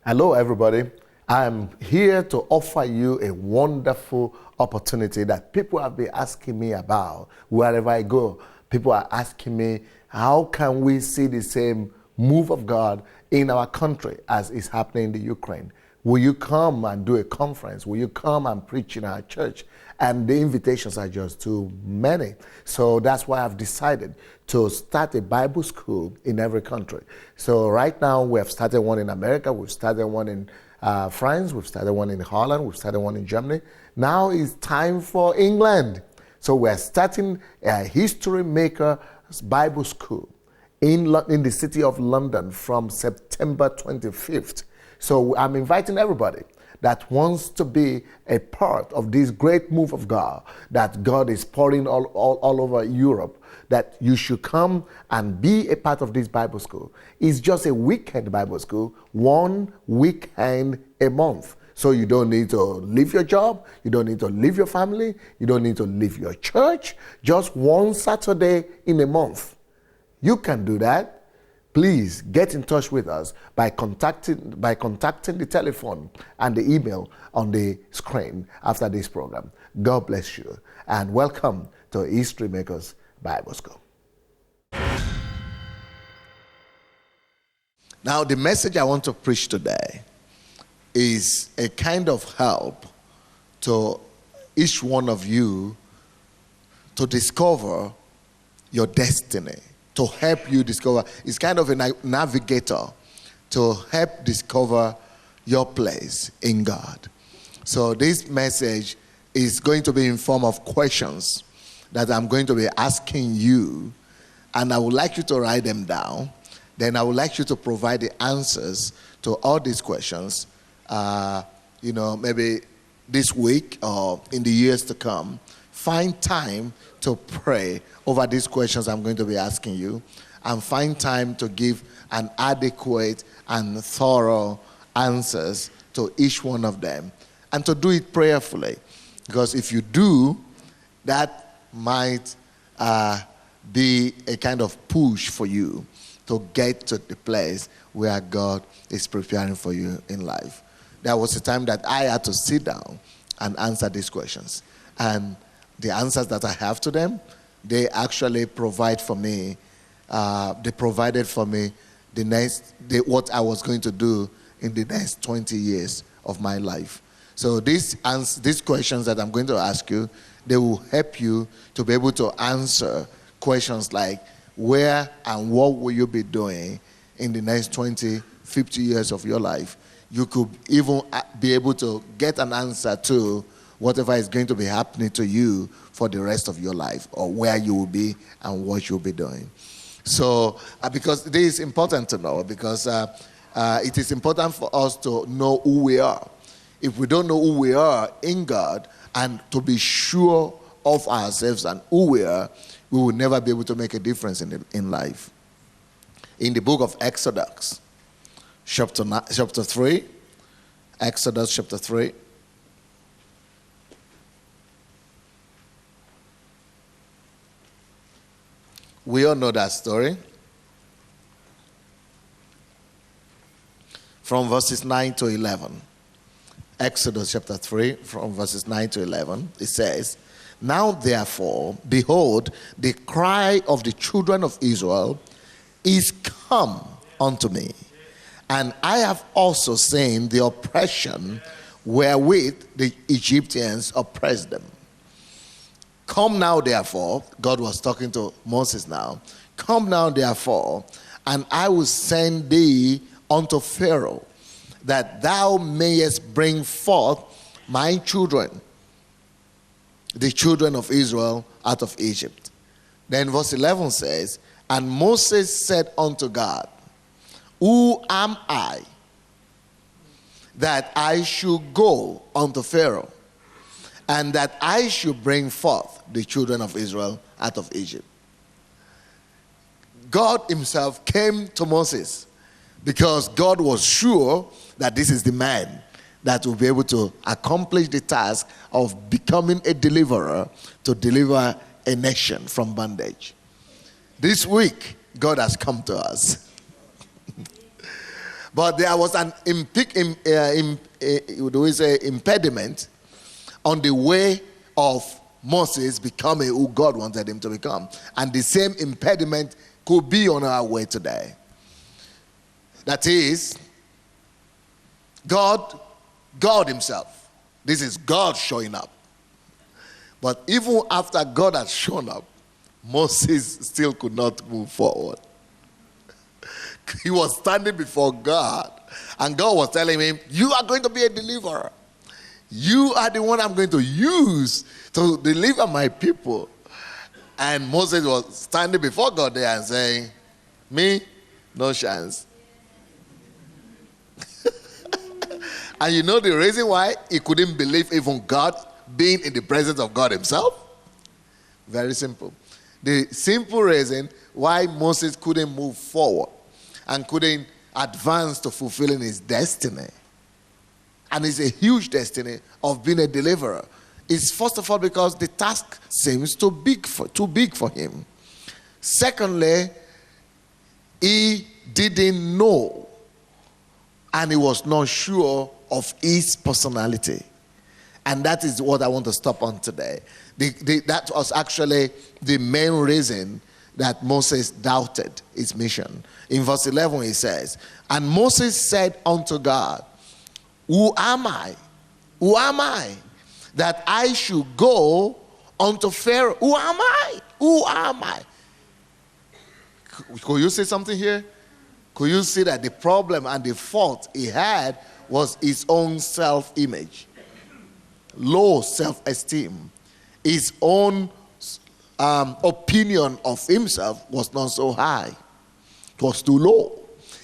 Hello, everybody. I'm here to offer you a wonderful opportunity that people have been asking me about wherever I go. People are asking me, how can we see the same move of God in our country as is happening in the Ukraine? Will you come and do a conference? Will you come and preach in our church? And the invitations are just too many. So that's why I've decided to start a Bible school in every country. So right now we have started one in America, we've started one in France, we've started one in Holland, we've started one in Germany. Now it's time for England. So we're starting a History Maker Bible school in the city of London from September 25th. So I'm inviting everybody that wants to be a part of this great move of God that God is pouring all over Europe, that you should come and be a part of this Bible school. It's just a weekend Bible school, 1 weekend a month. So you don't need to leave your job, you don't need to leave your family, you don't need to leave your church, just 1 Saturday in a month. You can do that. Please get in touch with us by contacting the telephone and the email on the screen after this program. God bless you and welcome to History Makers Bible School. Now, the message I want to preach today is a kind of help to each one of you to discover your destiny. To help you discover, it's kind of a navigator to help discover your place in God. So this message is going to be in form of questions that I'm going to be asking you, and I would like you to write them down. Then I would like you to provide the answers to all these questions, maybe this week or in the years to come. Find time to pray over these questions I'm going to be asking you, and find time to give an adequate and thorough answers to each one of them, and to do it prayerfully. Because if you do, that might be a kind of push for you to get to the place where God is preparing for you in life. There was a time that I had to sit down and answer these questions. And the answers that I have to them, they actually provide for me. They provided for me what I was going to do in the next 20 years of my life. So these questions that I'm going to ask you, they will help you to be able to answer questions like, where and what will you be doing in the next 20, 50 years of your life? You could even be able to get an answer to whatever is going to be happening to you for the rest of your life, or where you will be and what you'll be doing. So, because this is important to know, because it is important for us to know who we are. If we don't know who we are in God, and to be sure of ourselves and who we are, we will never be able to make a difference in life. In the book of Exodus, chapter 3, Exodus chapter 3, we all know that story. From verses 9 to 11. Exodus chapter 3, from verses 9 to 11, it says, "Now therefore, behold, the cry of the children of Israel is come unto me, and I have also seen the oppression wherewith the Egyptians oppressed them. Come now, therefore," God was talking to Moses now, "come now, therefore, and I will send thee unto Pharaoh, that thou mayest bring forth my children, the children of Israel, out of Egypt." Then verse 11 says, "And Moses said unto God, Who am I, that I should go unto Pharaoh, and that I should bring forth the children of Israel out of Egypt?" God himself came to Moses because God was sure that this is the man that will be able to accomplish the task of becoming a deliverer to deliver a nation from bondage. This week, God has come to us. But there was an impediment on the way of Moses becoming who God wanted him to become. And the same impediment could be on our way today. That is, God himself. This is God showing up. But even after God had shown up, Moses still could not move forward. He was standing before God, and God was telling him, you are going to be a deliverer. You are the one I'm going to use to deliver my people. And Moses was standing before God there and saying, me, no chance. And you know the reason why he couldn't believe even God being in the presence of God himself? Very simple. The simple reason why Moses couldn't move forward and couldn't advance to fulfilling his destiny, and it's a huge destiny of being a deliverer, is first of all because the task seems too big for him. Secondly, he didn't know, and he was not sure of his personality. And that is what I want to stop on today. That was actually the main reason that Moses doubted his mission. In verse 11 he says, and Moses said unto God, who am I? Who am I that I should go unto Pharaoh? Who am I? Who am I? Could you say something here? Could you see that the problem and the fault he had was his own self-image? Low self-esteem. His own opinion of himself was not so high. It was too low.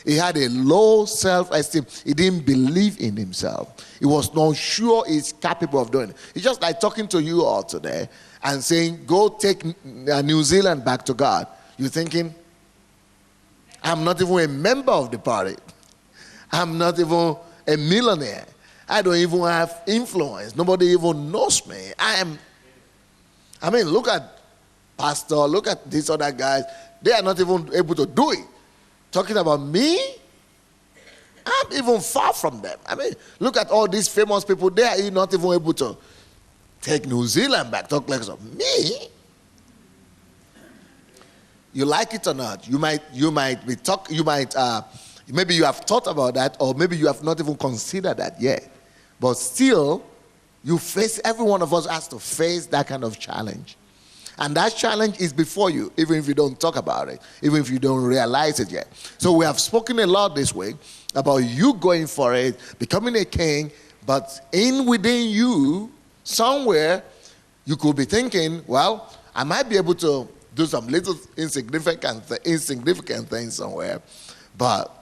He had a low self-esteem. He didn't believe in himself. He was not sure he's capable of doing it. It's just like talking to you all today and saying, go take New Zealand back to God. You're thinking, I'm not even a member of the party. I'm not even a millionaire. I don't even have influence. Nobody even knows me. Look at Pastor, look at these other guys. They are not even able to do it. Talking about me, I'm even far from them. Look at all these famous people. They are not even able to take New Zealand back. Talk like so. Me? You like it or not? Maybe you have thought about that, or maybe you have not even considered that yet. But still, every one of us has to face that kind of challenge. And that challenge is before you, even if you don't talk about it, even if you don't realize it yet. So we have spoken a lot this week about you going for it, becoming a king, but within you, somewhere, you could be thinking, well, I might be able to do some little insignificant things somewhere, but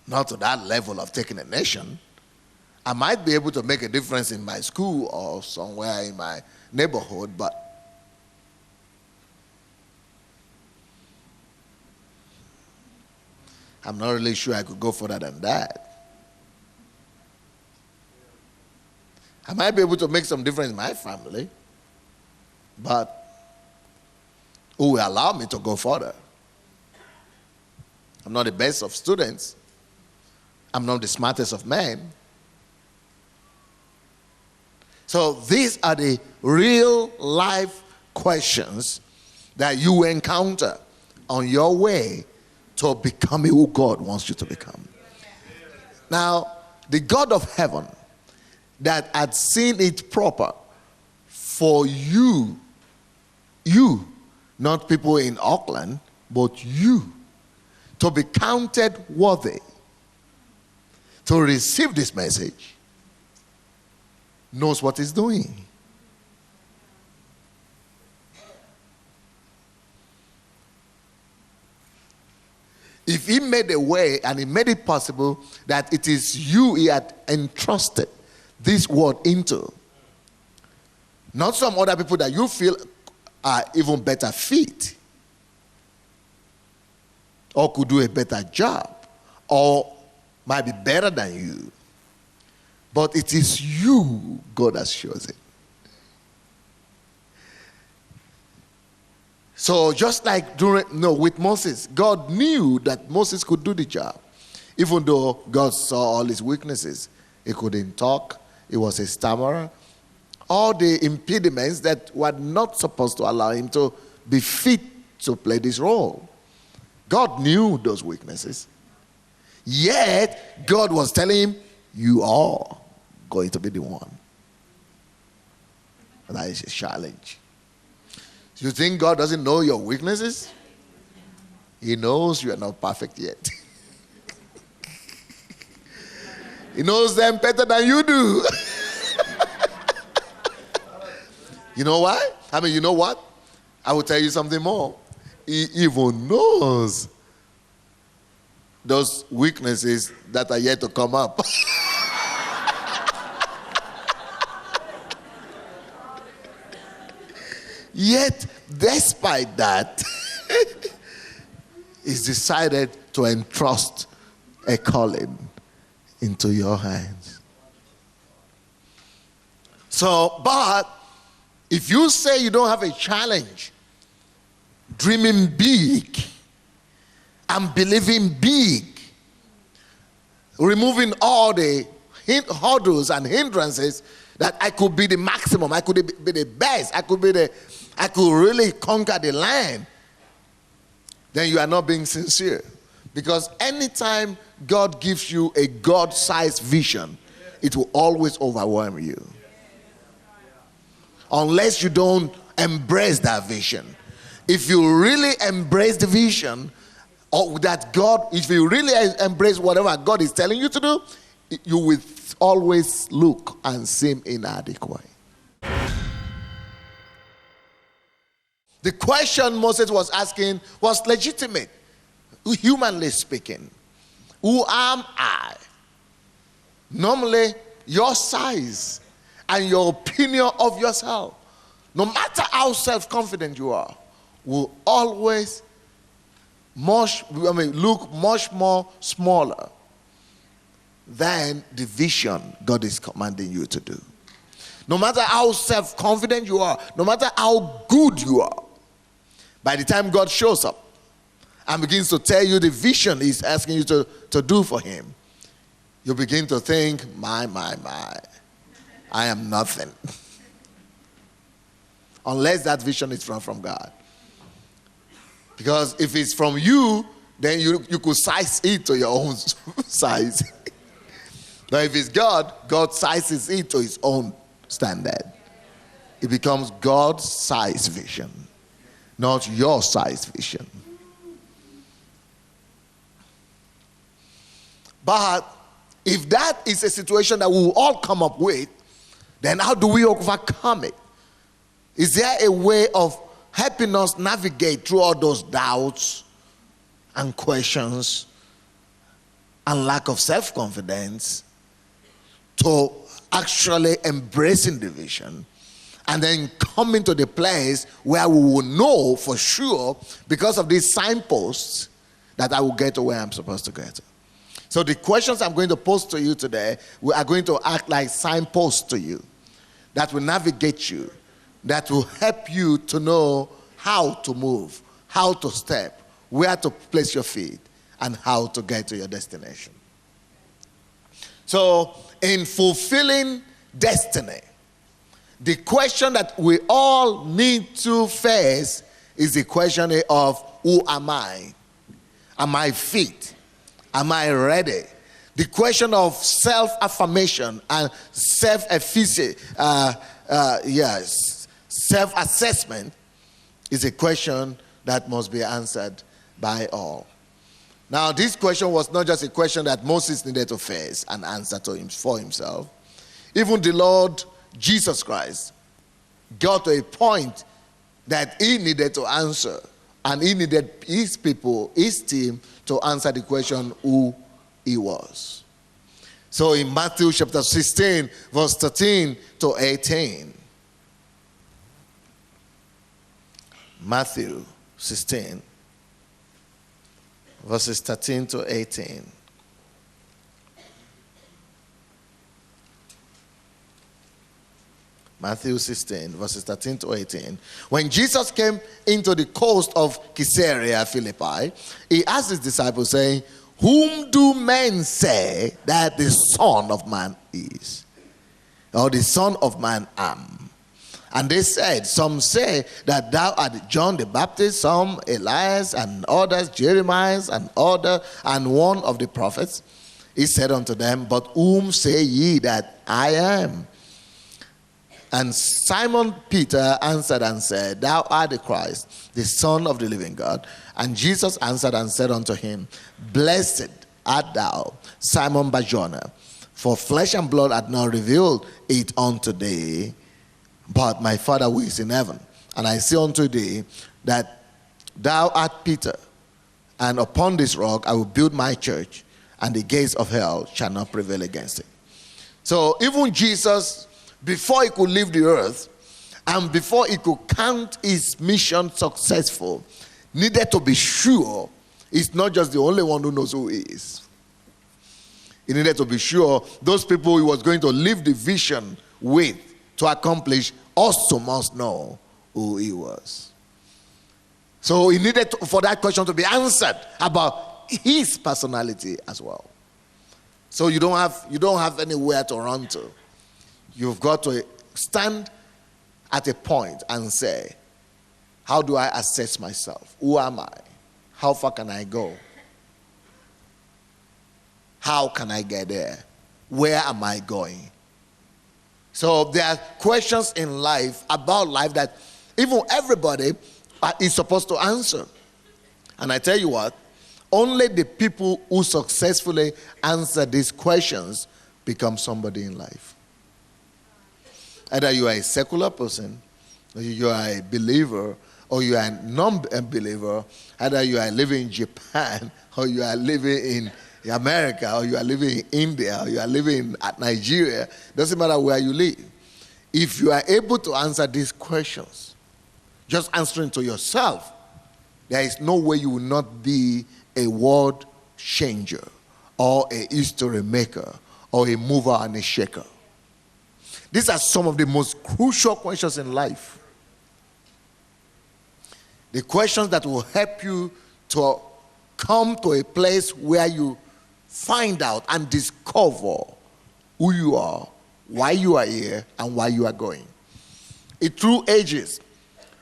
not to that level of taking a nation. I might be able to make a difference in my school or somewhere in my neighborhood, but I'm not really sure I could go further than that. I might be able to make some difference in my family, but who will allow me to go further? I'm not the best of students. I'm not the smartest of men. So these are the real life questions that you encounter on your way to becoming who God wants you to become. Now, the God of heaven that had seen it proper for you, not people in Auckland, but you, to be counted worthy to receive this message, knows what he's doing. If he made a way and he made it possible that it is you he had entrusted this word into, not some other people that you feel are even better fit or could do a better job or might be better than you, but it is you God has chosen. So just like with Moses, God knew that Moses could do the job. Even though God saw all his weaknesses. He couldn't talk. He was a stammerer. All the impediments that were not supposed to allow him to be fit to play this role. God knew those weaknesses. Yet, God was telling him, you are going to be the one. That is a challenge. You think God doesn't know your weaknesses? He knows you are not perfect yet. He knows them better than you do. You know why? You know what? I will tell you something more. He even knows those weaknesses that are yet to come up. Yet, despite that, he's decided to entrust a calling into your hands. So, but if you say you don't have a challenge, dreaming big and believing big, removing all the hurdles and hindrances, that I could be the maximum, I could be the best, I could really conquer the land, then you are not being sincere. Because anytime God gives you a God-sized vision, it will always overwhelm you. Unless you don't embrace that vision. If you really embrace the vision, or that God, if you really embrace whatever God is telling you to do, you will always look and seem inadequate. The question Moses was asking was legitimate, humanly speaking. Who am I? Normally, your size and your opinion of yourself, no matter how self-confident you are, will always look much more smaller than the vision God is commanding you to do. No matter how self-confident you are, no matter how good you are, by the time God shows up and begins to tell you the vision he's asking you to do for him, you begin to think, my, I am nothing. Unless that vision is from God. Because if it's from you, then you could size it to your own size. But if it's God, God sizes it to his own standard. It becomes God's size vision, not your size vision. But if that is a situation that we will all come up with, then how do we overcome it? Is there a way of helping us navigate through all those doubts and questions and lack of self-confidence to actually embracing the vision and then coming to the place where we will know for sure, because of these signposts, that I will get to where I'm supposed to get to? So the questions I'm going to pose to you today, we are going to act like signposts to you that will navigate you, that will help you to know how to move, how to step, where to place your feet, and how to get to your destination. So, in fulfilling destiny, the question that we all need to face is the question of, who am I? Am I fit? Am I ready? The question of self-affirmation and self-assessment is a question that must be answered by all. Now, this question was not just a question that Moses needed to face and answer for himself. Even the Lord Jesus Christ got to a point that he needed to answer, and he needed his people, his team, to answer the question who he was. So in Matthew chapter 16, verse 13 to 18. Matthew 16, verses 13 to 18. Matthew 16, verses 13 to 18. When Jesus came into the coast of Caesarea Philippi, he asked his disciples, saying, whom do men say that the Son of Man is? Or the Son of Man am? And they said, some say that thou art John the Baptist, some Elias, and others Jeremiah, and other, and one of the prophets. He said unto them, but whom say ye that I am? And Simon Peter answered and said, thou art the Christ, the Son of the living God. And Jesus answered and said unto him, blessed art thou, Simon Barjona, for flesh and blood hath not revealed it unto thee, but my Father who is in heaven. And I say unto thee that thou art Peter, and upon this rock I will build my church, and the gates of hell shall not prevail against it. So even Jesus, before he could leave the earth, and before he could count his mission successful, needed to be sure he's not just the only one who knows who he is. He needed to be sure those people he was going to leave the vision with to accomplish also must know who he was. So he needed for that question to be answered about his personality as well. So you don't have anywhere to run to. You've got to stand at a point and say, how do I assess myself? Who am I? How far can I go? How can I get there? Where am I going? So there are questions in life, about life, that even everybody is supposed to answer. And I tell you what, only the people who successfully answer these questions become somebody in life. Either you are a secular person, or you are a believer, or you are a non-believer. Either you are living in Japan, or you are living in America, or you are living in India, or you are living in Nigeria. Doesn't matter where you live. If you are able to answer these questions, just answering to yourself, there is no way you will not be a world changer, or a history maker, or a mover and a shaker. These are some of the most crucial questions in life. The questions that will help you to come to a place where you find out and discover who you are, why you are here, and why you are going. Through ages,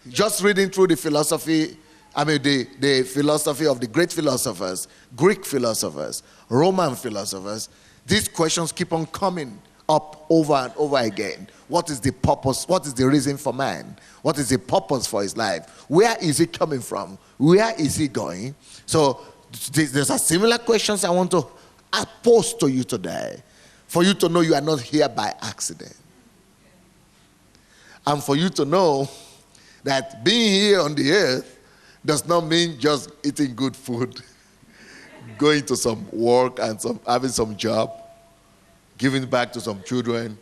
just reading through the philosophy, the philosophy of the great philosophers, Greek philosophers, Roman philosophers, these questions keep on coming up over and over again. What is the purpose? What is the reason for man? What is the purpose for his life? Where is he coming from? Where is he going? So there's a similar questions I want to pose to you today, for you to know you are not here by accident, and for you to know that being here on the earth does not mean just eating good food, going to some work and having some job, giving back to some children,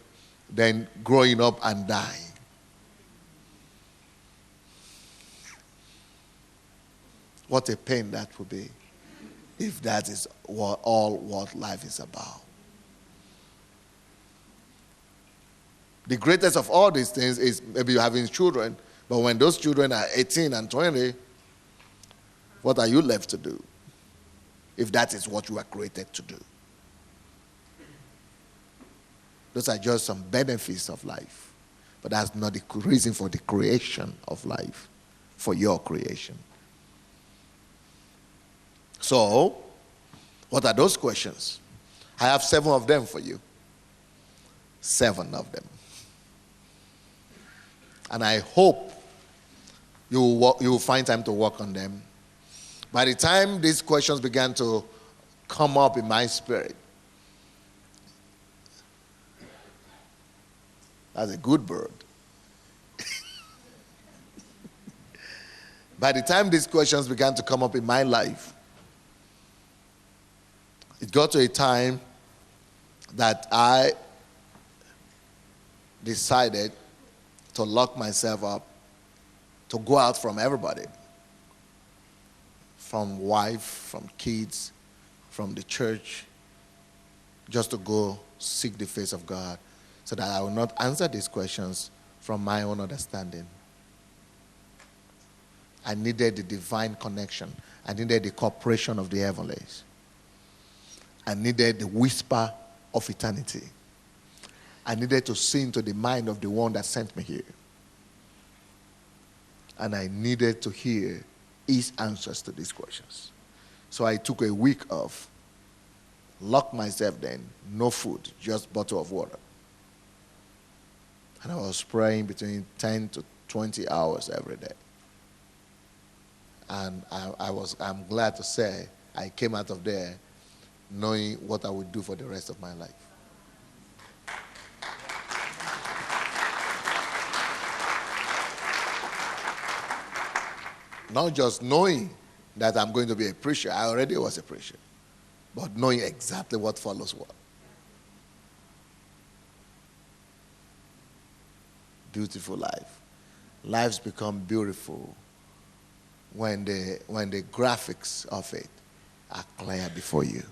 then growing up and dying. What a pain that would be if that is what life is about. The greatest of all these things is maybe having children, but when those children are 18 and 20, what are you left to do if that is what you are created to do? Those are just some benefits of life, but that's not the reason for the creation of life, for your creation. So, what are those questions? I have 7 of them for you. 7 of them. And I hope you will find time to work on them. By the time these questions began to come up in my spirit, that's a good bird. By the time these questions began to come up in my life, it got to a time that I decided to lock myself up, to go out from everybody, from wife, from kids, from the church, just to go seek the face of God, so that I will not answer these questions, from my own understanding. I needed the divine connection. I needed the cooperation of the heavenlies. I needed the whisper of eternity. I needed to see into the mind of the one that sent me here. And I needed to hear his answers to these questions. So I took a week off, locked myself then, no food, just bottle of water. And I was praying between 10 to 20 hours every day. And I'm glad to say I came out of there knowing what I would do for the rest of my life. Not just knowing that I'm going to be a preacher. I already was a preacher. But knowing exactly what follows what. Beautiful life. Lives become beautiful when the graphics of it are clear before you.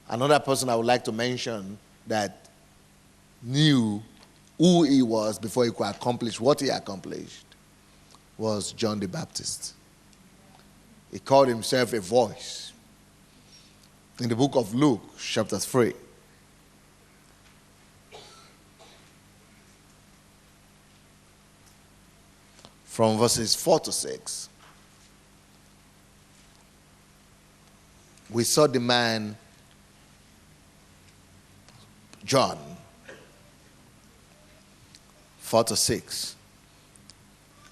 Another person I would like to mention that knew who he was before he could accomplish what he accomplished was John the Baptist. He called himself a voice. In the book of Luke, chapter 3, from verses 4 to 6, we saw the man, John, 4 to 6.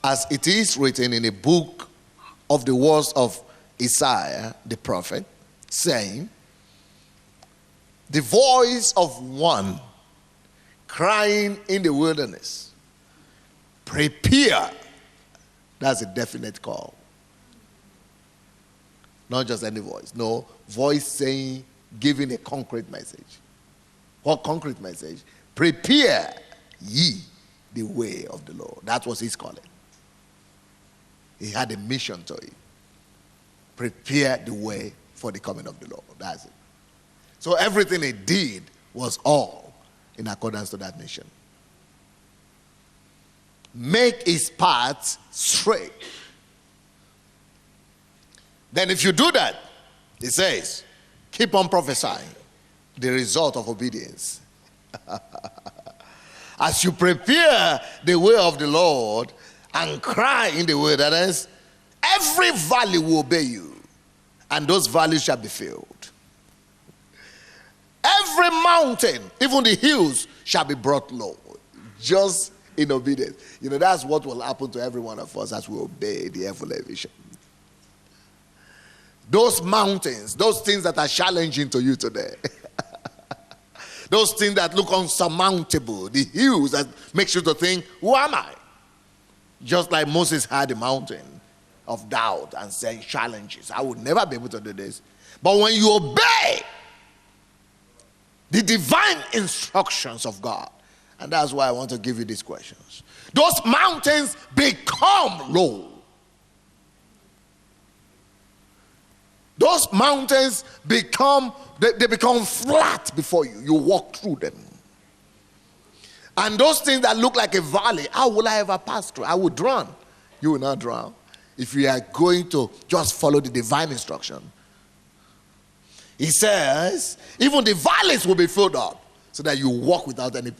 As it is written in the book of the words of Isaiah, the prophet, saying, the voice of one crying in the wilderness, prepare. That's a definite call. Not just any voice. No, voice saying, giving a concrete message. What concrete message? Prepare ye the way of the Lord. That was his calling. He had a mission to it. Prepare the way for the coming of the Lord. That's it. So everything he did was all in accordance to that mission. Make his paths straight. Then if you do that, he says, keep on prophesying. The result of obedience. As you prepare the way of the Lord and cry in the wilderness, every valley will obey you, and those valleys shall be filled. Every mountain, even the hills, shall be brought low, just in obedience. You know, that's what will happen to every one of us as we obey the heavenly vision. Those mountains, those things that are challenging to you today, those things that look unsurmountable, the hills that makes you to think, who am I? Just like Moses had a mountain of doubt and saying challenges. I would never be able to do this. But when you obey the divine instructions of God, and that's why I want to give you these questions, those mountains become low. Those mountains become flat before you. You walk through them. And those things that look like a valley, how will I ever pass through? I will drown. You will not drown if you are going to just follow the divine instruction. He says, even the valleys will be filled up so that you walk without any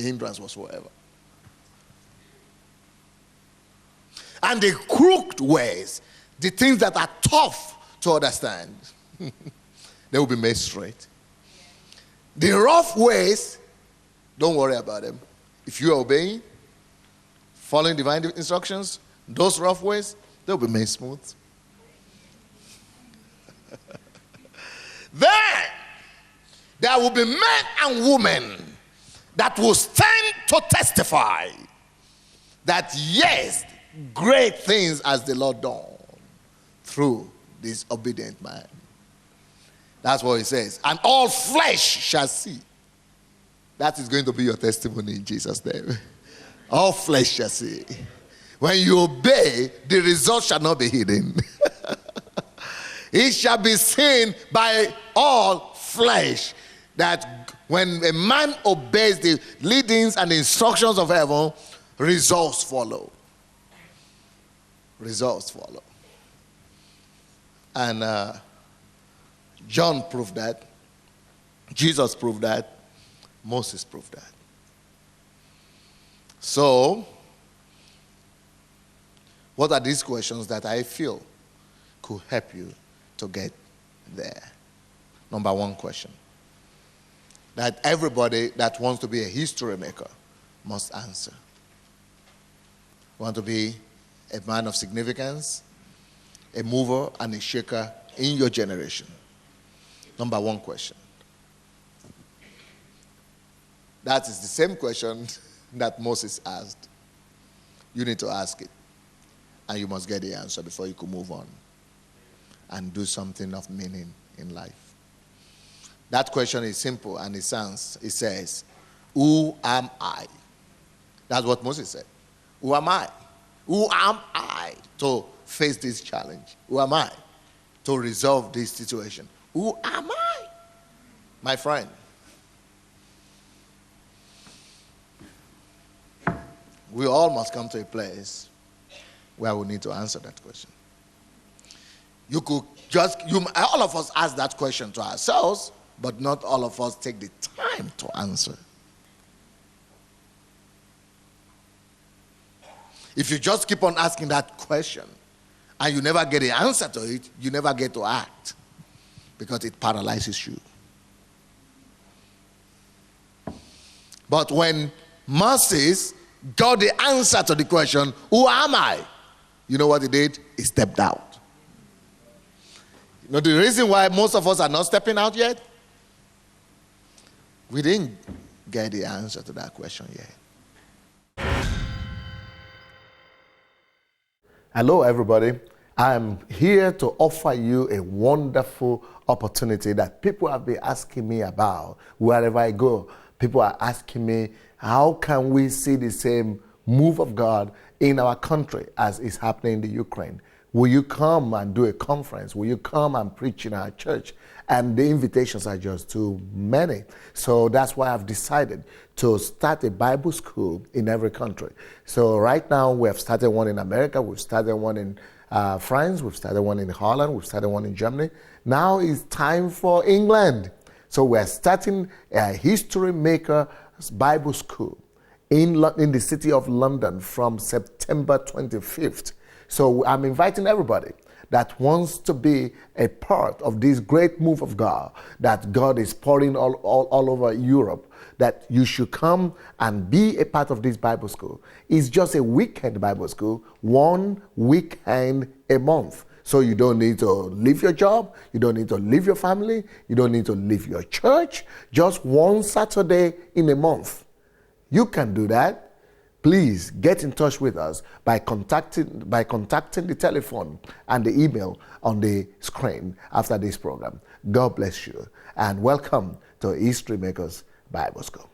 hindrance whatsoever. And the crooked ways, the things that are tough to understand, they will be made straight. The rough ways, don't worry about them. If you are obeying, following divine instructions, those rough ways, they'll be made smooth. Then there will be men and women that will stand to testify that yes, great things has the Lord done through this obedient man. That's what he says. And all flesh shall see. That is going to be your testimony in Jesus' name. All flesh shall see. When you obey, the result shall not be hidden. It shall be seen by all flesh. that when a man obeys the leadings and the instructions of heaven, results follow. Results follow. And John proved that. Jesus proved that. Moses proved that. So, what are these questions that I feel could help you to get there? Number one question that everybody that wants to be a history maker must answer. Want to be a man of significance, a mover and a shaker in your generation? Number one question. That is the same question that Moses asked. You need to ask it. And you must get the answer before you can move on and do something of meaning in life. That question is simple and it says, who am I? That's what Moses said. Who am I? Who am I to face this challenge? Who am I to resolve this situation? Who am I? My friend, we all must come to a place where we need to answer that question. All of us ask that question to ourselves, but not all of us take the time to answer. If you just keep on asking that question and you never get the answer to it, you never get to act because it paralyzes you. But when Moses got the answer to the question, who am I? You know what he did? He stepped out. You know the reason why most of us are not stepping out yet? We didn't get the answer to that question yet. Hello, everybody. I'm here to offer you a wonderful opportunity that people have been asking me about wherever I go. People are asking me, how can we see the same move of God in our country as is happening in the Ukraine? Will you come and do a conference? Will you come and preach in our church? And the invitations are just too many. So that's why I've decided to start a Bible school in every country. So right now we have started one in America, we've started one in France, we've started one in Holland, we've started one in Germany. Now it's time for England. So we're starting a History Maker Bible School in the city of London from September 25th. So I'm inviting everybody that wants to be a part of this great move of God that God is pouring all over Europe, that you should come and be a part of this Bible school. It's just a weekend Bible school, 1 weekend a month. So you don't need to leave your job, you don't need to leave your family, you don't need to leave your church, just one Saturday in a month. You can do that. Please get in touch with us by contacting the telephone and the email on the screen after this program. God bless you and welcome to History Makers Bible School.